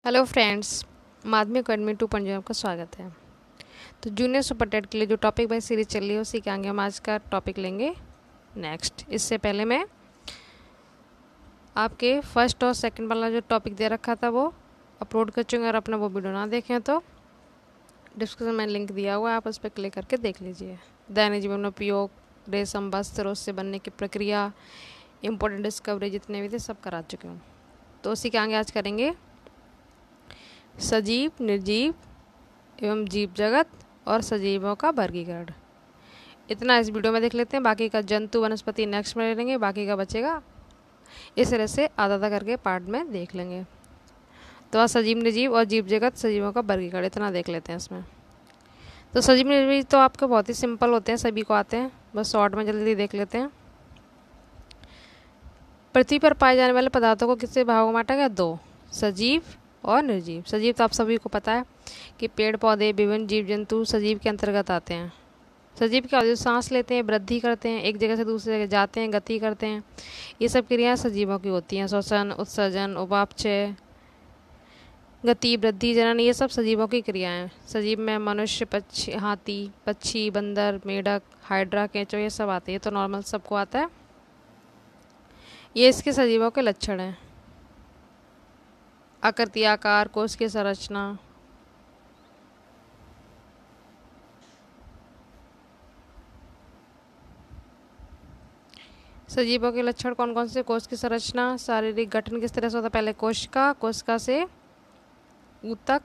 Hello friends, माध्यमिक academy 2.0 में आपका स्वागत है। तो जूनियर सुपर टेट के लिए जो टॉपिक वाइज सीरीज चल रही है उसी के आगे हम आज का टॉपिक लेंगे नेक्स्ट। इससे पहले मैं आपके फर्स्ट और सेकंड वाला जो टॉपिक दे रखा था वो अपलोड कर चुके हैं। अगर अपना वो वीडियो ना देखें तो डिस्क्रिप्शन में लिंक दिया हुआ है, आप उस पर क्लिक करके देख लीजिए। दैनिक जीवन में उपयोग, रेशम वस्त्र, उससे बनने की प्रक्रिया, इम्पोर्टेंट डिस्कवरी जितने भी थे सब करा चुके हूँ। तो उसी के आगे आज करेंगे सजीव, निर्जीव एवं जीव जगत और सजीवों का वर्गीकरण। इतना इस वीडियो में देख लेते हैं, बाकी का जंतु वनस्पति नेक्स्ट में ले लेंगे, बाकी का बचेगा। इस तरह से आधा आधा करके पार्ट में देख लेंगे। तो आज सजीव, निर्जीव और जीव जगत, सजीवों का वर्गीकरण इतना देख लेते हैं इसमें। तो सजीव निर्जीव तो आपके बहुत ही सिंपल होते हैं, सभी को आते हैं, बस शॉर्ट में जल्दी देख लेते हैं। पृथ्वी पर पाए जाने वाले पदार्थों को किससे भागों में बांटा गया? दो, सजीव और निर्जीव। सजीव तो आप सभी को पता है कि पेड़ पौधे, विभिन्न जीव जंतु सजीव के अंतर्गत आते हैं। सजीव क्या होते हैं? सांस लेते हैं, वृद्धि करते हैं, एक जगह से दूसरी जगह जाते हैं, गति करते हैं। ये सब क्रियाएं सजीवों की होती हैं। श्वसन, उत्सर्जन, उपापचय, गति, वृद्धि, जनन, ये सब सजीवों की क्रियाएं हैं। सजीव में मनुष्य, पक्षी, हाथी, पक्षी, बंदर, मेढक, हाइड्रा, केंचो ये सब आते हैं। ये तो नॉर्मल सबको आता है। ये इसके सजीवों के लक्षण हैं। आकृति, आकार, कोश की संरचना, सजीवों के लक्षण कौन कौन से? कोश की संरचना, शारीरिक गठन किस तरह से होता है? पहले कोशिका से ऊतक,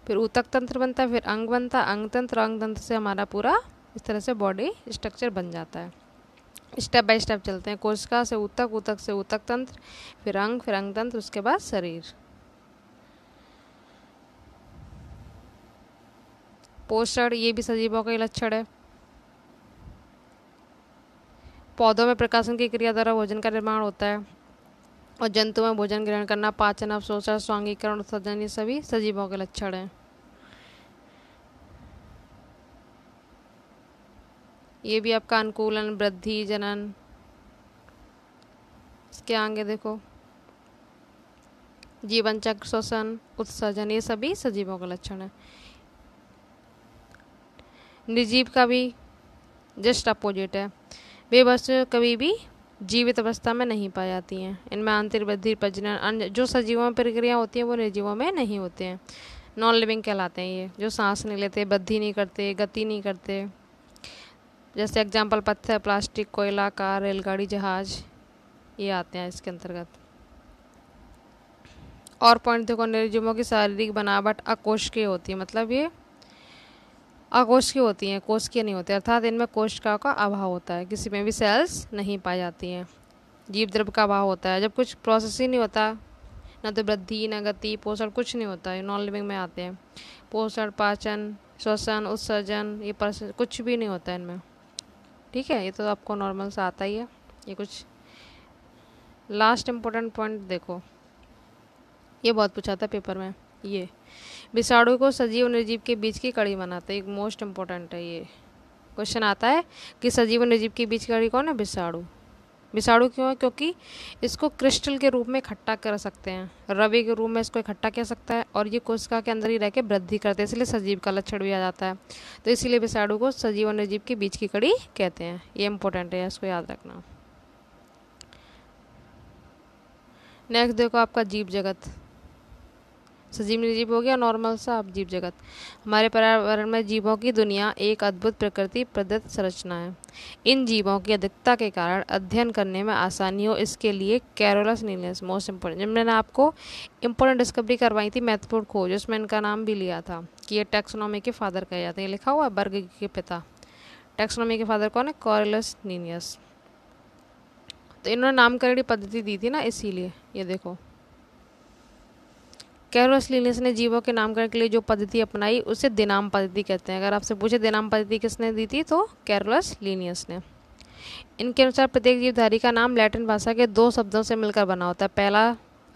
फिर ऊतक तंत्र बनता है, फिर अंग बनता है, अंग तंत्र से हमारा पूरा इस तरह से बॉडी स्ट्रक्चर बन जाता है। स्टेप बाय स्टेप चलते हैं। कोशिका से ऊतक, ऊतक से ऊतक तंत्र, फिर अंग तंत्र, उसके बाद शरीर। पोषण, ये भी सजीवों का ही लक्षण है। पौधों में प्रकाशन की क्रिया द्वारा भोजन का निर्माण होता है, और जंतु में भोजन ग्रहण करना, पाचन, अवशोषण, स्वांगीकरण, उत्सर्जन, ये सभी सजीवों के लक्षण हैं। ये भी आपका अनुकूलन, वृद्धि, जनन। इसके आगे देखो, जीवन चक्र, श्वसन, उत्सर्जन, ये सभी सजीवों का लक्षण है। निर्जीव का भी जस्ट अपोजिट है। वे वस्तुएं कभी भी जीवित अवस्था में नहीं पाई जाती हैं। इनमें आंतरिक वृद्धि, प्रजनन, अन्य जो सजीवों में प्रक्रिया होती है वो निर्जीवों में नहीं होते हैं। नॉन लिविंग कहलाते हैं ये, जो सांस नहीं लेते, वृद्धि नहीं करते, गति नहीं करते। जैसे एग्जाम्पल पत्थर, प्लास्टिक, कोयला, कार, रेलगाड़ी, जहाज, ये आते हैं इसके अंतर्गत। और पॉइंट देखो, निर्जीवों की शारीरिक बनावट अकोशिकीय होती है, मतलब ये अकोशिकीय होती हैं, कोशिकीय नहीं होती, अर्थात इनमें कोशिकाओं का अभाव होता है, किसी में भी सेल्स नहीं पाई जाती हैं। जीव द्रव्य का अभाव होता है, जब कुछ प्रोसेस ही नहीं होता, ना तो वृद्धि, ना गति, पोषण, कुछ नहीं होता है, नॉन लिविंग में आते हैं। पोषण, पाचन, श्वसन, उत्सर्जन, ये कुछ भी नहीं होता है इनमें। ठीक है, ये तो आपको नॉर्मल से आता ही है। ये कुछ लास्ट इम्पोर्टेंट पॉइंट देखो, ये बहुत पूछा था पेपर में। ये विषाणु को सजीव और निर्जीव के बीच की कड़ी बनाता है, एक मोस्ट इम्पोर्टेंट है। ये क्वेश्चन आता है कि सजीव और निर्जीव के बीच की कड़ी कौन है? विषाणु। विषाणु क्यों है? क्योंकि इसको क्रिस्टल के रूप में इकट्ठा कर सकते हैं, रवि के रूप में इसको इकट्ठा कर सकता है, और ये कोशिका के अंदर ही रह के वृद्धि करते हैं, इसलिए सजीव का लक्षण भी आ जाता है। तो इसीलिए विषाणु को सजीव और निर्जीव के बीच की कड़ी कहते हैं। ये इंपॉर्टेंट है, इसको याद रखना। नेक्स्ट देखो आपका जीव जगत। सजीव निर्जीव हो गया नॉर्मल सा, अब जीव जगत। हमारे पर्यावरण में जीवों की दुनिया एक अद्भुत प्रकृति प्रदत्त संरचना है। इन जीवों की अधिकता के कारण अध्ययन करने में आसानी हो, इसके लिए कैरोलस लीनियस मोस्ट इम्पोर्टेंट, जब मैंने आपको इम्पोर्टेंट डिस्कवरी करवाई थी महत्वपूर्ण खोज, उसमें इनका नाम भी लिया था कि ये टैक्सोनॉमी के फादर कहे जाते हैं। लिखा हुआ है वर्ग के पिता। टैक्सोनॉमी के फादर कौन है? Carolus Linnaeus. तो इन्होंने नामकरण पद्धति दी थी ना, इसीलिए। ये देखो, कैरोलस लीनियस ने जीवों के नामकरण के लिए जो पद्धति अपनाई उसे दिनाम पद्धति कहते हैं। अगर आपसे पूछे दिनाम पद्धति किसने दी थी तो कैरोलस लीनियस ने। इनके अनुसार प्रत्येक जीवधारी का नाम लैटिन भाषा के दो शब्दों से मिलकर बना होता है। पहला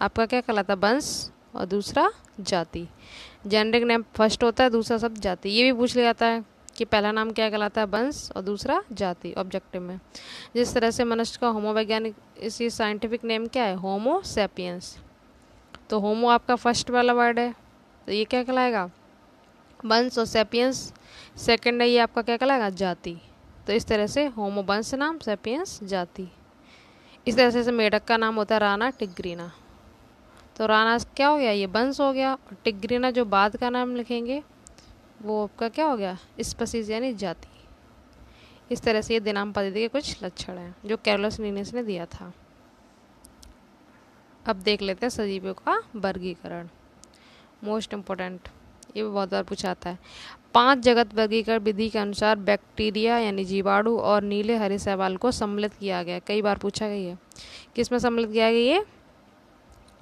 आपका क्या कहलाता है? वंश, और दूसरा जाति। जेनरिक नेम फर्स्ट होता है, दूसरा शब्द जाति। ये भी पूछ लिया जाता है कि पहला नाम क्या कहलाता है? वंश, और दूसरा जाति, ऑब्जेक्टिव में। जिस तरह से मनुष्य का होमो वैज्ञानिक, इसी साइंटिफिक नेम क्या है? Homo sapiens. तो होमो आपका फर्स्ट वाला वर्ड है, तो ये क्या कहलाएगा, वंश, और सेपियंस सेकंड है, ये आपका क्या कहलाएगा, जाति। तो इस तरह से होमो वंश नाम, सेपियंस जाति। इस तरह से मेढक का नाम होता है राणा टिग्रीना। तो राणा क्या हो गया, ये वंश हो गया, और टिग्रीना जो बाद का नाम लिखेंगे वो आपका क्या हो गया, स्पीशीज यानी जाति। इस तरह से ये दिनाम पद्धति के कुछ लक्षण हैं जो कैरोलस लिनियस ने दिया था। अब देख लेते हैं सजीवों का वर्गीकरण, मोस्ट इम्पोर्टेंट, ये भी बहुत बार पूछा आता है। 5 जगत वर्गीकरण विधि के अनुसार बैक्टीरिया यानी जीवाणु और नीले हरे शैवाल को सम्मिलित किया गया। कई बार पूछा गया है, किस में सम्मिलित किया गया, ये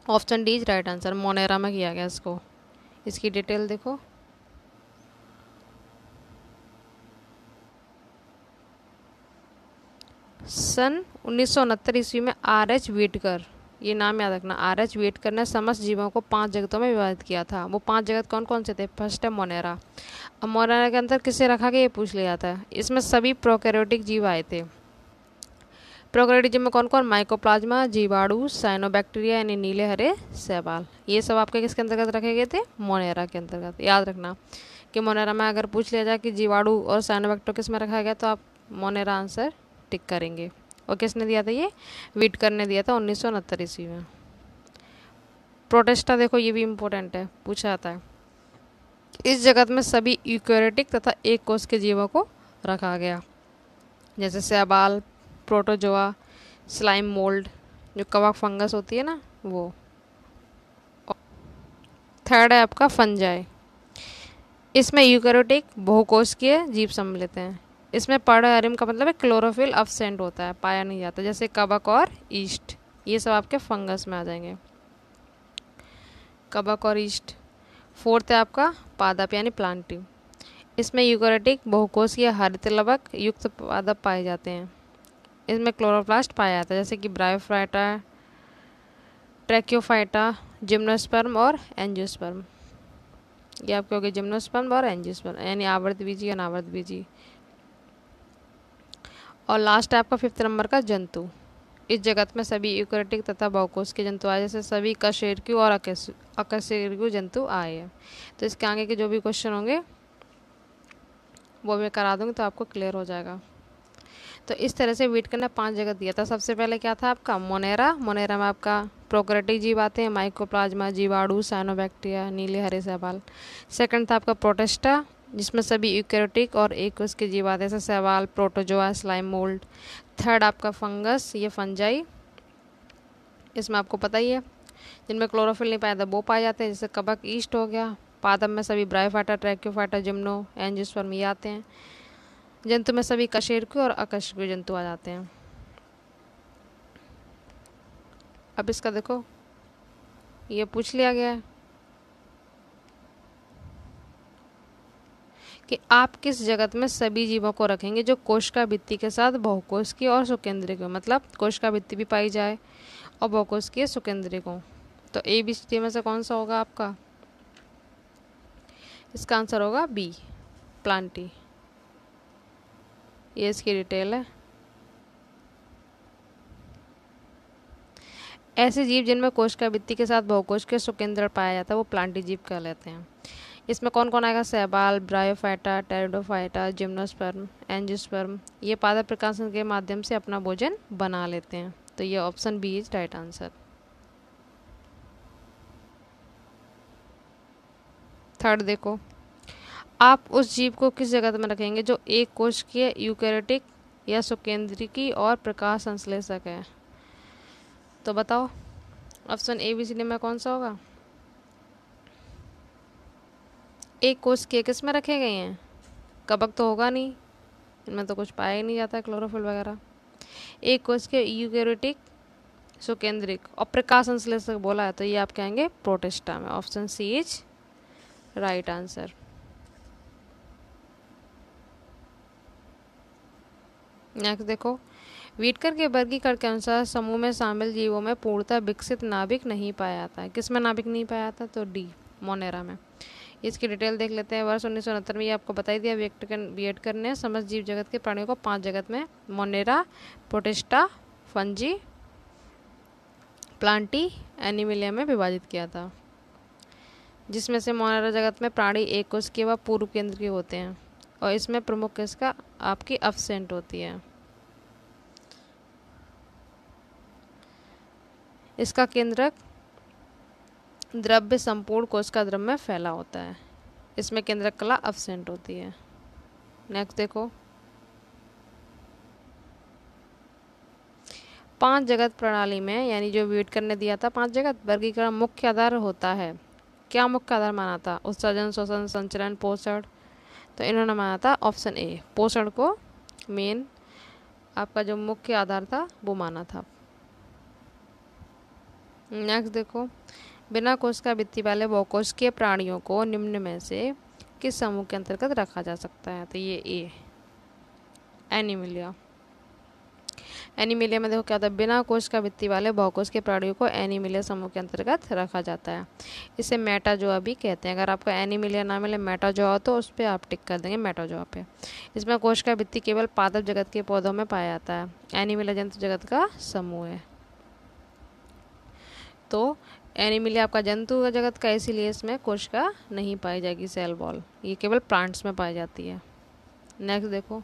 option D is right answer, Monera में किया गया इसको। इसकी डिटेल देखो, सन 1969 ईस्वी में R.H. व्हिटकर, ये नाम याद रखना, R.H. व्हिटकर ने समस्त जीवों को 5 जगतों में विभाजित किया था। वो 5 जगत कौन कौन से थे, फर्स्ट है मोनेरा। अब मोनेरा के अंदर किसे रखा गया ये पूछ लिया जाता है। इसमें सभी प्रोकैरियोटिक जीव आए थे। प्रोकैरियोटिक जीव में कौन कौन, माइकोप्लाज्मा, जीवाणु, साइनोबैक्टीरिया यानी नीले हरे शैवाल, ये सब आपके किसके अंतर्गत रखे गए थे, मोनेरा के अंतर्गत। याद रखना कि मोनेरा में अगर पूछ लिया जाए कि जीवाणु और साइनोबैक्टीरिया किस में रखा गया, तो आप मोनेरा आंसर टिक करेंगे। और किसने दिया था, ये व्हिटकर ने दिया था 1969 ईस्वी में। प्रोटेस्टा देखो, ये भी इम्पोर्टेंट है, पूछा जाता है। इस जगत में सभी यूकैरियोटिक तथा एक कोष के जीवों को रखा गया, जैसे शैवाल, प्रोटोजोआ, स्लाइम मोल्ड, जो कवक फंगस होती है ना वो। थर्ड है आपका फंजाई, इसमें यूकैरियोटिक बहुकोषीय जीव सम्मिलित हैं। इसमें पार्डोएरियम का मतलब है क्लोरोफिल अब्सेंट होता है, पाया नहीं जाता, जैसे कवक और ईस्ट, ये सब आपके फंगस में आ जाएंगे, कवक और ईस्ट। फोर्थ है आपका पादप यानी प्लांटिव, इसमें यूकैरियोटिक बहुकोषीय हरित लवक युक्त पादप पाए जाते हैं। इसमें क्लोरोप्लास्ट पाया जाता है, जैसे कि ब्रायोफाइटा, ट्रैक्योफाइटा, जिम्नोस्पर्म और एंजियोस्पर्म। ये आपके हो गए जिम्नोस्पर्म और एंजियोस्पर्म, यानी आवर्तबीजी, अनावर्तबीजी। और लास्ट है आपका 5th नंबर का जंतु। इस जगत में सभी यूकैरियोटिक तथा बहुकोष के जंतु आए, जैसे सभी कशेरुकी और अकशेरुकी जंतु आए हैं। तो इसके आगे के जो भी क्वेश्चन होंगे वो मैं करा दूंगी, तो आपको क्लियर हो जाएगा। तो इस तरह से व्हिटकर ने 5 जगत दिया था। सबसे पहले क्या था आपका मोनेरा, मोनेरा में आपका प्रोकैरियोटिक जीव आते हैं, माइकोप्लाज्मा, जीवाणु, साइनोबैक्टीरिया, नीले हरे शैवाल। सेकंड था आपका प्रोटेस्टा, जिसमें सभी यूकैरियोटिक और एक कोष के जीव आते हैं, जैसे शैवाल, प्रोटोजोआ, स्लाइम मोल्ड। थर्ड आपका फंगस, ये फंजाई, इसमें आपको पता ही है जिनमें क्लोरोफिल नहीं पाया था वो पाए जाते हैं, जैसे कवक, ईस्ट हो गया। पादप में सभी ब्रायोफाइटा, ट्रैक्योफाइटा, जिम्नो, एंजियोस्पर्म ये आते हैं। जंतु में सभी कशेरुकी और अकशेरुकी जंतु आ जाते हैं। अब इसका देखो, ये पूछ लिया गया है कि आप किस जगत में सभी जीवों को रखेंगे जो कोशिका भित्ति के साथ बहुकोशिकीय और सुकेंद्रिक हो, मतलब कोशिका भित्ति भी पाई जाए और बहुकोशिकीय सुकेंद्रिक हो। तो ABCD में से कौन सा होगा आपका, इसका आंसर होगा बी, प्लांटी। ये इसकी डिटेल है। ऐसे जीव जिनमें कोशिका भित्ति के साथ बहुकोशिकीय सुकेंद्र पाया जाता है वो प्लांटी जीव कहलाते हैं। इसमें कौन कौन आएगा, शैवाल, ब्रायोफाइटा, टेरिडोफाइटा, जिम्नोस्पर्म, एंजियोस्पर्म। ये पादप प्रकाशन के माध्यम से अपना भोजन बना लेते हैं। तो ये option B is right answer. Third देखो, आप उस जीव को किस जगत में रखेंगे जो एक कोशिकीय, यूकैरियोटिक या सुकेंद्रिकी और प्रकाश संश्लेषक है। तो बताओ ऑप्शन ABCD में कौन सा होगा। एक कोश के किस में रखे गए हैं, कवक तो होगा नहीं, इनमें तो कुछ पाया ही नहीं जाता है क्लोरोफिल वगैरह। एक कोश के यूकैरियोटिक, सुकेंद्रिक और प्रकाश संश्लेषक बोला है, तो ये आप कहेंगे प्रोटेस्टा में। Option C is right answer. Next देखो, व्हिटकर के वर्गीकरण के अनुसार समूह में शामिल जीवों में पूर्णतः विकसित नाभिक नहीं पाया जाता है। किस में नाभिक नहीं पाया जाता, तो डी, मोनेरा में। इसकी डिटेल देख लेते हैं। वर्ष 1969 में ये आपको बता ही दिया, व्हिटकर ने समस्त जीव जगत के प्राणियों को 5 जगत में Monera, Protista, fungi, Plantae Animalia में विभाजित किया था, जिसमें से मोनेरा जगत में प्राणी एक कोश के व पूर्व केंद्र के होते हैं और इसमें प्रमुख किसका आपकी अब्सेंट होती है। इसका केंद्रक द्रव्य संपूर्ण कोश का द्रव में फैला होता है, इसमें केंद्रक कला अब्सेंट होती है। नेक्स्ट देखो, 5 जगत प्रणाली में यानी जो वेट करने दिया था 5 जगत वर्गीकरण मुख्य आधार होता है। क्या मुख्य आधार माना था? उत्सर्जन, श्वसन, संचरण, पोषण। तो इन्होंने माना था ऑप्शन ए, पोषण को मेन आपका जो मुख्य आधार था वो माना था। नेक्स्ट देखो, बिना कोश का भित्ति वाले बहुकोशिकीय प्राणियों को निम्न में से किस समूह के अंतर्गत रखा जा सकता है? तो ये ए, एनिमिलिया। एनिमिलिया में देखो क्या था, बिना कोश का भित्ति वाले बहुकोश के प्राणियों को एनिमिलिया समूह के अंतर्गत रखा जाता है। इसे मेटाजोआ भी कहते हैं। अगर आपको एनिमिलिया ना मिले मेटाजोआ तो उस पर आप टिक कर देंगे मेटाजोआ पे। इसमें कोश का भित्ति केवल पादप जगत के पौधों में पाया जाता है। एनिमिलिया जंतु जगत का समूह है। तो एनिमिलिया आपका जंतु जगत का, इसीलिए इसमें कोशिका नहीं पाई जाएगी सेल वॉल, ये केवल प्लांट्स में पाई जाती है। नेक्स्ट देखो,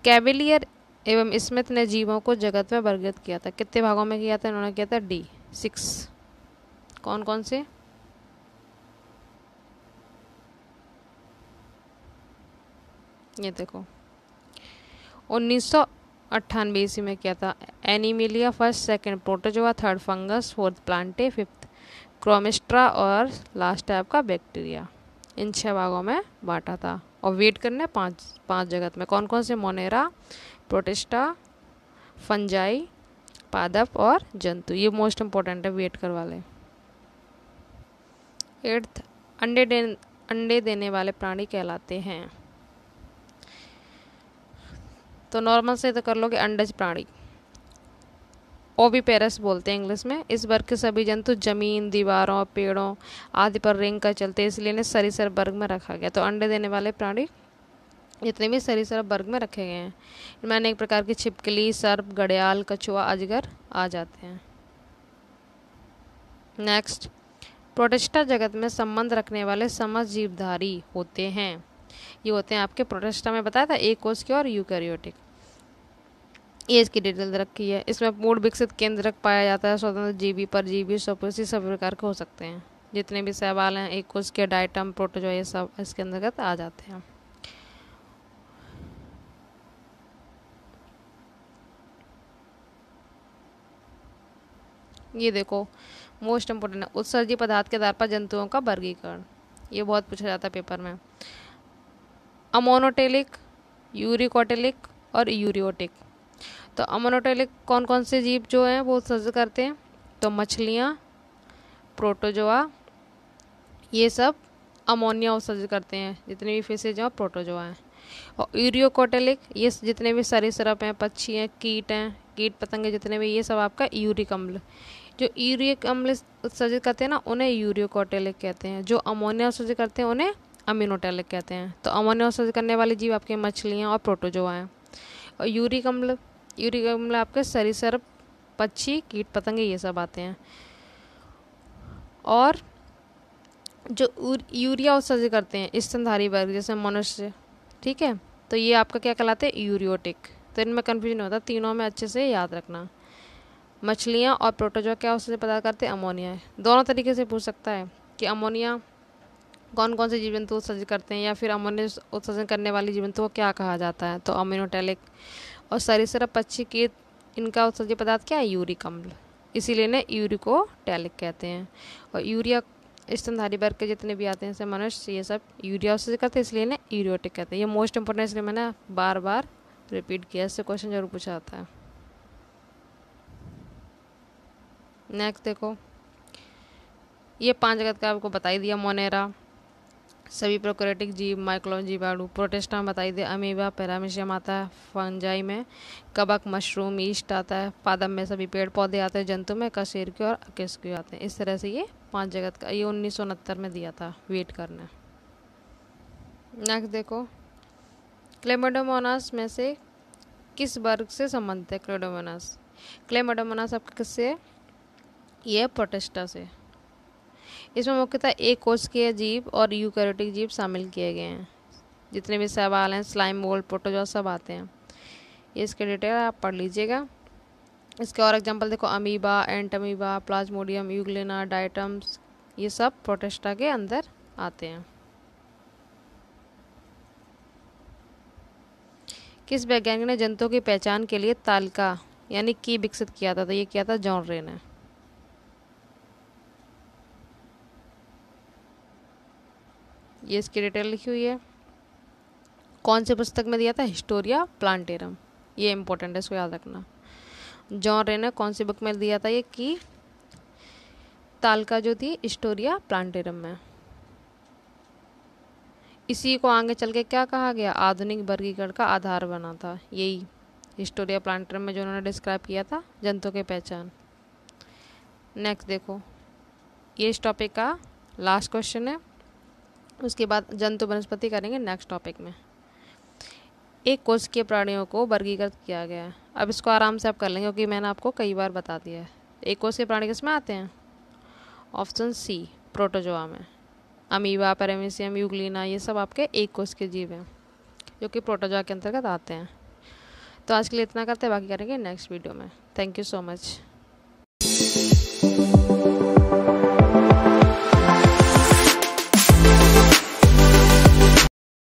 कैविलियर एवं स्मिथ ने जीवों को जगत में वर्गीकृत किया था। कितने भागों में किया था? इन्होंने किया था डी 6। कौन कौन से? ये देखो 1998 ईस्वी में किया था। Animalia first, second Protozoa, third fungus, fourth Plantae, fifth Chromista और लास्ट है आपका बैक्टीरिया। इन 6 भागों में बांटा था और वेट करने 5 जगत में। कौन कौन से? मोनेरा, प्रोटिस्टा, फंजाई, पादप और जंतु। ये मोस्ट इंपॉर्टेंट है वेट कर वाले। 8th, अंडे देने वाले प्राणी कहलाते हैं। तो नॉर्मल से तो कर लोगे अंडज प्राणी, ओविपेरस बोलते हैं इंग्लिश में। इस वर्ग के सभी जंतु जमीन, दीवारों, पेड़ों आदि पर रेंग कर चलते हैं, इसलिए इन्हें सरीसृप वर्ग में रखा गया। तो अंडे देने वाले प्राणी जितने भी सरीसृप वर्ग में रखे गए हैं, इनमें अनेक प्रकार की छिपकली, सर्प, घड़ियाल, कछुआ, अजगर आ जाते हैं। नेक्स्ट, प्रोटिस्टा जगत में संबंध रखने वाले समस्त जीवधारी होते हैं। ये होते हैं आपके प्रोटिस्टा में बताया था एक कोशिकीय और यूकैरियोटिक। ये इसकी डिटेल रखी है। इसमें पूर्ण विकसित केंद्रक पाया जाता है। स्वतंत्र जीवी, परजीवी, स्वपोषी सभी प्रकार के हो सकते हैं। जितने भी शैवाल हैं, एक कोशिकीय, डाइटम, प्रोटोजोआ, ये सब इसके अंतर्गत आ जाते हैं। ये देखो मोस्ट इम्पोर्टेंट है, उत्सर्जी पदार्थ के आधार पर जंतुओं का वर्गीकरण। ये बहुत पूछा जाता है पेपर में। अमोनोटेलिक, यूरिकोटेलिक और यूरियोटिक। तो अमोनोटेलिक कौन कौन से जीव जो हैं वो उत्सर्जित करते हैं? तो मछलियाँ, प्रोटोजोआ, ये सब अमोनिया उत्सर्जित करते हैं। जितने भी फिशेज हैं प्रोटोजोआ हैं। और यूरियोकोटेलिक, ये जितने भी सरीसृप हैं, पक्षी हैं, कीट हैं, कीट पतंगे जितने भी, ये सब आपका यूरिक अम्ल। जो यूरिक अम्ल उत्सर्जित करते हैं ना, उन्हें यूरियोकोटेलिक कहते हैं। जो अमोनिया उत्सर्जित करते हैं उन्हें अमीनोटेलिक कहते हैं। तो अमोनिया उत्सर्जित करने वाले जीव आपके मछलियाँ और प्रोटोजोआ हैं। और यूरिक अम्ल आपके सरीसृप, पक्षी, कीट पतंगे ये सब आते हैं। और जो यूरिया उत्सर्जित करते हैं स्तनधारी वर्ग जैसे मनुष्य, ठीक है, तो ये आपका क्या कहलाते हैं? यूरियोटिक। तो इनमें कन्फ्यूजन होता है, तीनों में अच्छे से याद रखना। मछलियाँ और प्रोटोजोआ क्या उत्सर्जित पदार्थ करते हैं? अमोनिया है। दोनों तरीके से पूछ सकता है कि अमोनिया कौन कौन से जीव जंतु उत्सर्जित करते हैं, या फिर अमोनिया उत्सर्जन करने वाले जीव जंतु को क्या कहा जाता है? तो अमीनोटेलिक। और सरीसृप, पक्षी, कीट, इनका उत्सर्जित पदार्थ क्या है? यूरिक अम्ल। इसीलिए इन्हें यूरिकोटेलिक कहते हैं। और यूरिया स्तनधारी वर्ग के जितने भी आते हैं जैसे मनुष्य, ये सब यूरिया उत्सर्जित करते हैं, इसलिए इन्हें यूरियोटिक कहते हैं। ये मोस्ट इंपॉर्टेंट, इसलिए मैंने बार बार रिपीट किया, इससे क्वेश्चन जरूर पूछा जाता है। नेक्स्ट देखो, ये 5 जगत का आपको बता ही दिया। मोनेरा सभी प्रोकैरियोटिक जीव, माइक्रोन जीवाणु, प्रोटिस्टा में बताई दिया, अमीबा, पैरामीशियम आता है, फंजाई में कवक, मशरूम, ईस्ट आता है, पादप में सभी पेड़ पौधे आते हैं, जंतु में कशेरुकी और अकशेरुकी आते हैं। इस तरह से ये 5 जगत का, ये 1969 में दिया था वेट करना। नेक्स्ट देखो, क्लेमाइडोमोनास में से किस वर्ग से संबंधित है क्लेडोमोनास? क्लेडोमोनास आपका किससे है? ये प्रोटिस्टा से। इसमें मुख्यतः एक कोशिकीय जीव और यूकैरियोटिक जीव शामिल किए गए हैं। जितने भी सवाल हैं स्लाइम, मोल्ड, प्रोटोजोआ सब आते हैं। ये इसके डिटेल आप पढ़ लीजिएगा। इसके और एग्जांपल देखो, amoeba, Entamoeba, Plasmodium, Euglena, diatoms, ये सब प्रोटिस्टा के अंदर आते हैं। किस वैज्ञानिक ने जंतुओं की पहचान के लिए तालिका यानी की विकसित किया था? तो ये किया था जॉन रे ने। ये इसकी डिटेल लिखी हुई है। कौन सी पुस्तक में दिया था? Historia plantarum. ये इंपॉर्टेंट है, इसको याद रखना। जॉन रे ने कौन सी बुक में दिया था ये की तालिका जो थी? हिस्टोरिया प्लांटेरम में। इसी को आगे चल के क्या कहा गया? आधुनिक वर्गीकरण का आधार बना था। यही हिस्टोरिया प्लांटेरम में जो उन्होंने डिस्क्राइब किया था जंतुओं की पहचान। नेक्स्ट देखो, ये इस टॉपिक का लास्ट क्वेश्चन है। उसके बाद जंतु वनस्पति करेंगे नेक्स्ट टॉपिक में। एक कोशिकीय प्राणियों को वर्गीकृत किया गया है। अब इसको आराम से आप कर लेंगे क्योंकि मैंने आपको कई बार बता दिया है। एक कोशिकीय प्राणी किसमें आते हैं? ऑप्शन सी, प्रोटोजोआ में। अमीबा, पैरामीशियम, यूग्लिना, ये सब आपके एक कोशिकीय जीव हैं जो कि प्रोटोजोआ के अंतर्गत आते हैं। तो आज के लिए इतना करते हैं, बाकी करेंगे नेक्स्ट वीडियो में। Thank you so much.